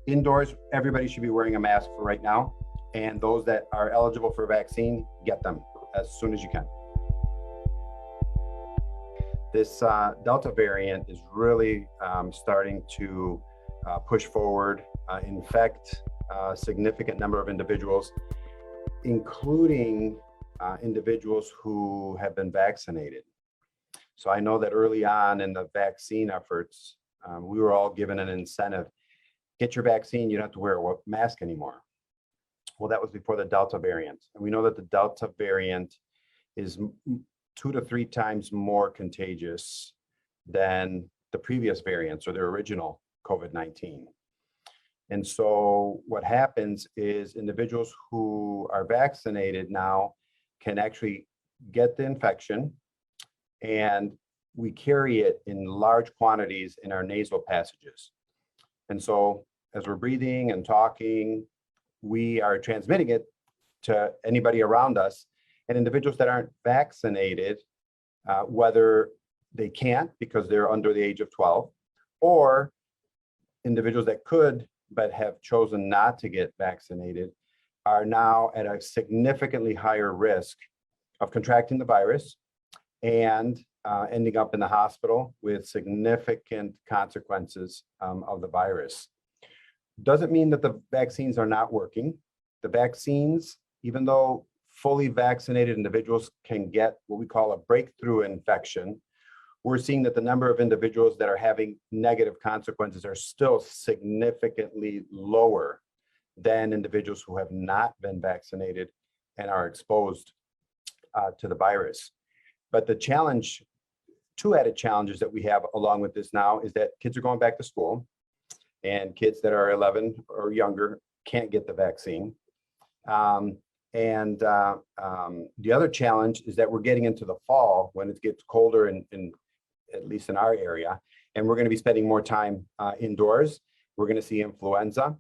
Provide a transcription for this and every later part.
Indoors, everybody should be wearing a mask for right now. And those that are eligible for vaccine, get them as soon as you can. This Delta variant is really starting to push forward, infect a significant number of individuals, including individuals who have been vaccinated. So I know that early on in the vaccine efforts, we were all given an incentive. Get your vaccine, you don't have to wear a mask anymore. Well, that was before the Delta variant. And we know that the Delta variant is 2 to 3 times more contagious than the previous variants or the original COVID-19. And so what happens is individuals who are vaccinated now can actually get the infection, and we carry it in large quantities in our nasal passages. And so as we're breathing and talking, we are transmitting it to anybody around us. And individuals that aren't vaccinated, whether they can't because they're under the age of 12, or individuals that could but have chosen not to get vaccinated, are now at a significantly higher risk of contracting the virus and ending up in the hospital with significant consequences of the virus. Doesn't mean that the vaccines are not working. The vaccines, even though fully vaccinated individuals can get what we call a breakthrough infection, we're seeing that the number of individuals that are having negative consequences are still significantly lower than individuals who have not been vaccinated and are exposed to the virus. But the challenge, 2 added challenges that we have along with this now is that kids are going back to school, and kids that are 11 or younger can't get the vaccine. The other challenge is that we're getting into the fall when it gets colder in at least in our area, and we're going to be spending more time indoors. We're going to see influenza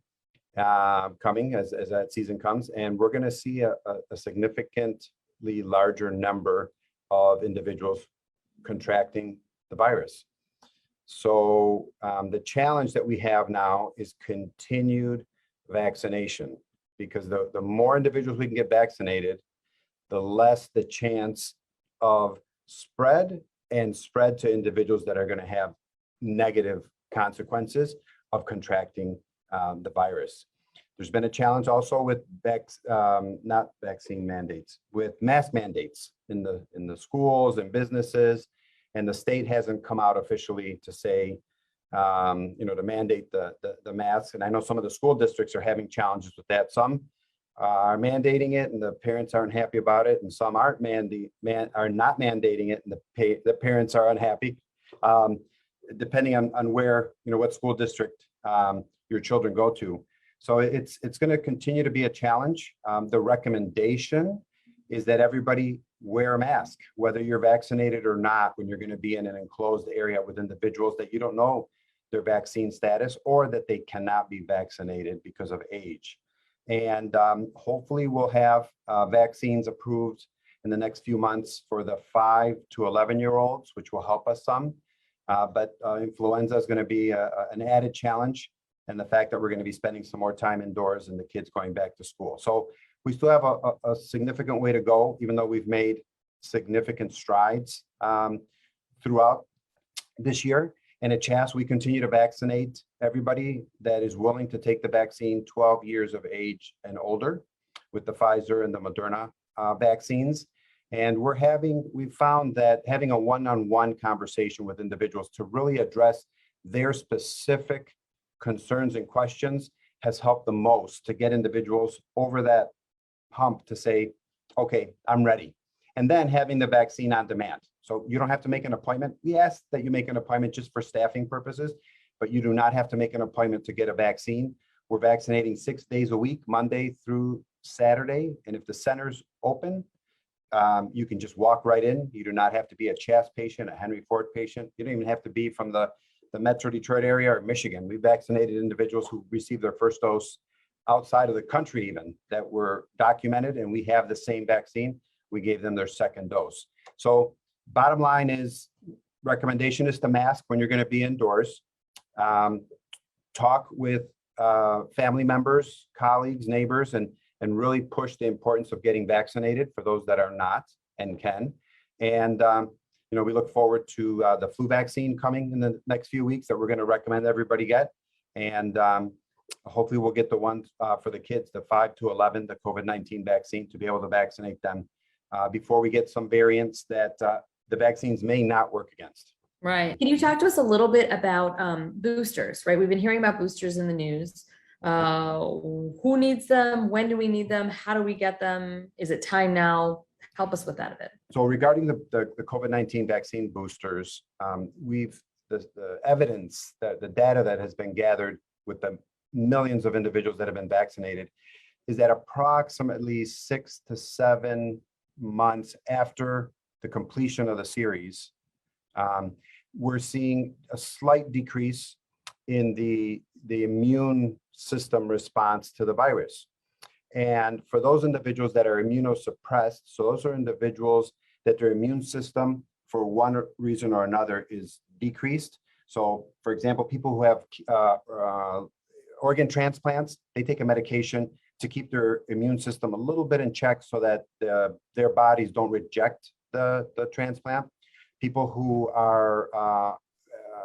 coming as that season comes, and we're going to see a significantly larger number of individuals contracting the virus. So the challenge that we have now is continued vaccination, because the more individuals we can get vaccinated, the less the chance of spread to individuals that are going to have negative consequences of contracting the virus. There's been a challenge also with not vaccine mandates, with mask mandates in the schools and businesses, and the state hasn't come out officially to say, to mandate the masks. And I know some of the school districts are having challenges with that. Some are mandating it, and the parents aren't happy about it, and some aren't are not mandating it, and the parents are unhappy, depending on where what school district your children go to. So it's going to continue to be a challenge. The recommendation is that everybody wear a mask, whether you're vaccinated or not, when you're going to be in an enclosed area with individuals that you don't know their vaccine status or that they cannot be vaccinated because of age. And hopefully we'll have vaccines approved in the next few months for the 5 to 11-year-olds, which will help us some. But influenza is going to be an added challenge, and the fact that we're going to be spending some more time indoors and the kids going back to school. So we still have a significant way to go, even though we've made significant strides throughout this year. And at CHAS, we continue to vaccinate everybody that is willing to take the vaccine 12 years of age and older with the Pfizer and the Moderna vaccines. And we've found that having a one-on-one conversation with individuals to really address their specific concerns and questions has helped the most to get individuals over that hump to say, okay, I'm ready. And then having the vaccine on demand. So you don't have to make an appointment. We ask that you make an appointment just for staffing purposes, but you do not have to make an appointment to get a vaccine. We're vaccinating 6 days a week, Monday through Saturday. And if the center's open, you can just walk right in. You do not have to be a CHAS patient, a Henry Ford patient. You don't even have to be from the Metro Detroit area or Michigan. We vaccinated individuals who received their first dose outside of the country even that were documented, and we have the same vaccine. We gave them their second dose. So bottom line is, recommendation is to mask when you're going to be indoors. Talk with family members, colleagues, neighbors, and really push the importance of getting vaccinated for those that are not and can. And we look forward to the flu vaccine coming in the next few weeks that we're going to recommend everybody get. And hopefully we'll get the ones for the kids, the 5 to 11, the COVID-19 vaccine, to be able to vaccinate them before we get some variants that the vaccines may not work against. Right. Can you talk to us a little bit about boosters, right? We've been hearing about boosters in the news. Who needs them? When do we need them? How do we get them? Is it time now? Help us with that a bit. So regarding the COVID-19 vaccine boosters, the evidence, the data that has been gathered with the millions of individuals that have been vaccinated is that approximately 6 to 7 months after the completion of the series, we're seeing a slight decrease in the immune system response to the virus. And for those individuals that are immunosuppressed, so those are individuals that their immune system, for one reason or another, is decreased. So, for example, people who have organ transplants, they take a medication to keep their immune system a little bit in check so that their bodies don't reject the transplant. People who are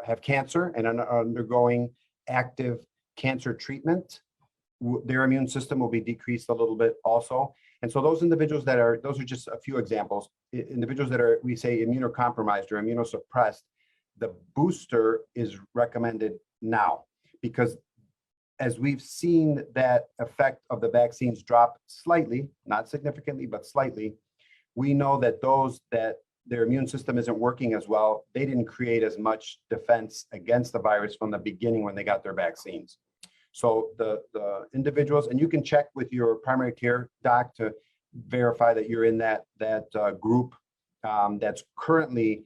have cancer and are undergoing active cancer treatment, their immune system will be decreased a little bit also. And so those individuals those are just a few examples, individuals that are, we say, immunocompromised or immunosuppressed, the booster is recommended now, because as we've seen that effect of the vaccines drop slightly, not significantly, but slightly, we know that those that their immune system isn't working as well, they didn't create as much defense against the virus from the beginning when they got their vaccines. So the individuals, and you can check with your primary care doc to verify that you're in that group that's currently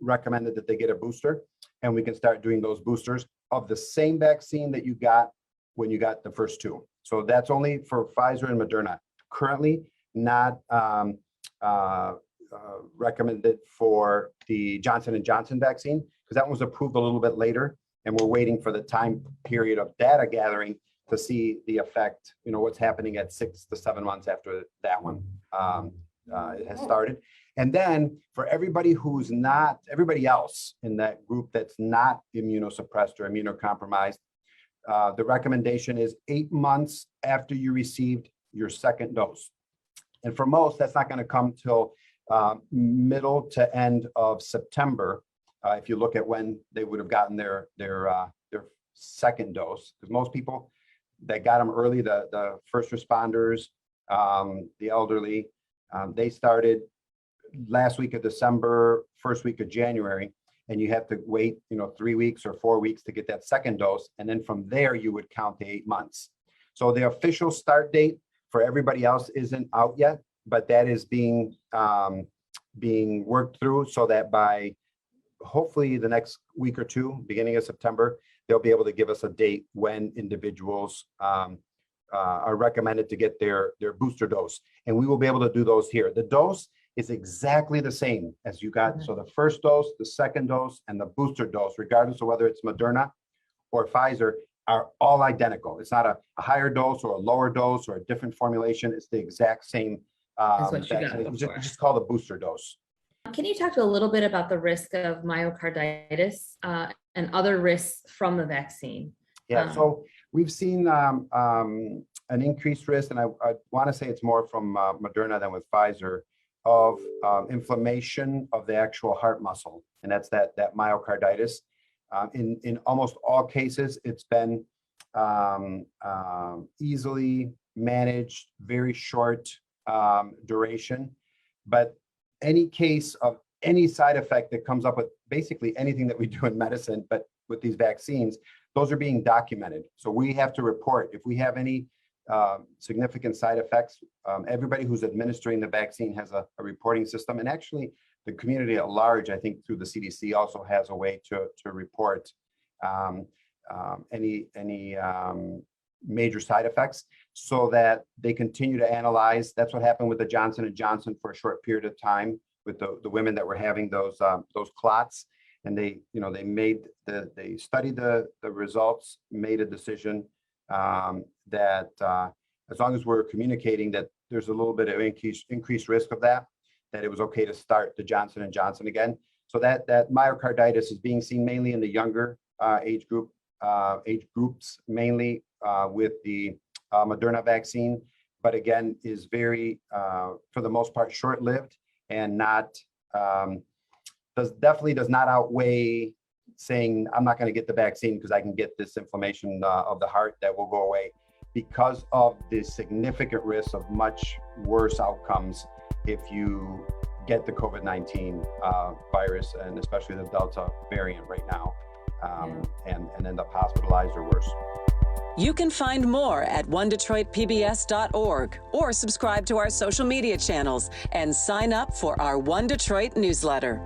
recommended that they get a booster, and we can start doing those boosters of the same vaccine that you got when you got the first two. So that's only for Pfizer and Moderna. Currently not recommended for the Johnson & Johnson vaccine, because that one was approved a little bit later, and we're waiting for the time period of data gathering to see the effect, what's happening at 6 to 7 months after that one it has started. And then for everybody everybody else in that group that's not immunosuppressed or immunocompromised, the recommendation is 8 months after you received your second dose. And for most, that's not going to come till middle to end of September, if you look at when they would have gotten their second dose. Because most people that got them early, the first responders, the elderly, they started last week of December, first week of January, and you have to wait, 3 weeks or 4 weeks to get that second dose. And then from there, you would count the 8 months. So the official start date for everybody else isn't out yet, but that is being worked through, so that by hopefully the next week or two, beginning of September, they'll be able to give us a date when individuals are recommended to get their booster dose. And we will be able to do those here. The dose is exactly the same as you got. So the first dose, the second dose, and the booster dose, regardless of whether it's Moderna or Pfizer, are all identical. It's not a higher dose or a lower dose or a different formulation. It's the exact same. It's just called a booster dose. Can you talk to a little bit about the risk of myocarditis and other risks from the vaccine? Yeah, so we've seen an increased risk, and I want to say it's more from Moderna than with Pfizer, of inflammation of the actual heart muscle, and that's that myocarditis. In almost all cases, it's been easily managed, very short duration, but any case of any side effect that comes up with basically anything that we do in medicine, but with these vaccines, those are being documented. So we have to report if we have any significant side effects. Everybody who's administering the vaccine has a reporting system, and actually the community at large, I think through the CDC, also has a way to report any major side effects, so that they continue to analyze. That's what happened with the Johnson & Johnson for a short period of time with the women that were having those clots. And they, they made they studied the results, made a decision that as long as we're communicating that there's a little bit of increased risk of that it was okay to start the Johnson & Johnson again. So that myocarditis is being seen mainly in the younger age groups, mainly with the Moderna vaccine, but again, is very, for the most part, short-lived and not, definitely does not outweigh saying, I'm not going to get the vaccine because I can get this inflammation of the heart that will go away, because of the significant risk of much worse outcomes if you get the COVID-19 virus, and especially the Delta variant right now, and end up hospitalized or worse. You can find more at onedetroitpbs.org or subscribe to our social media channels and sign up for our One Detroit newsletter.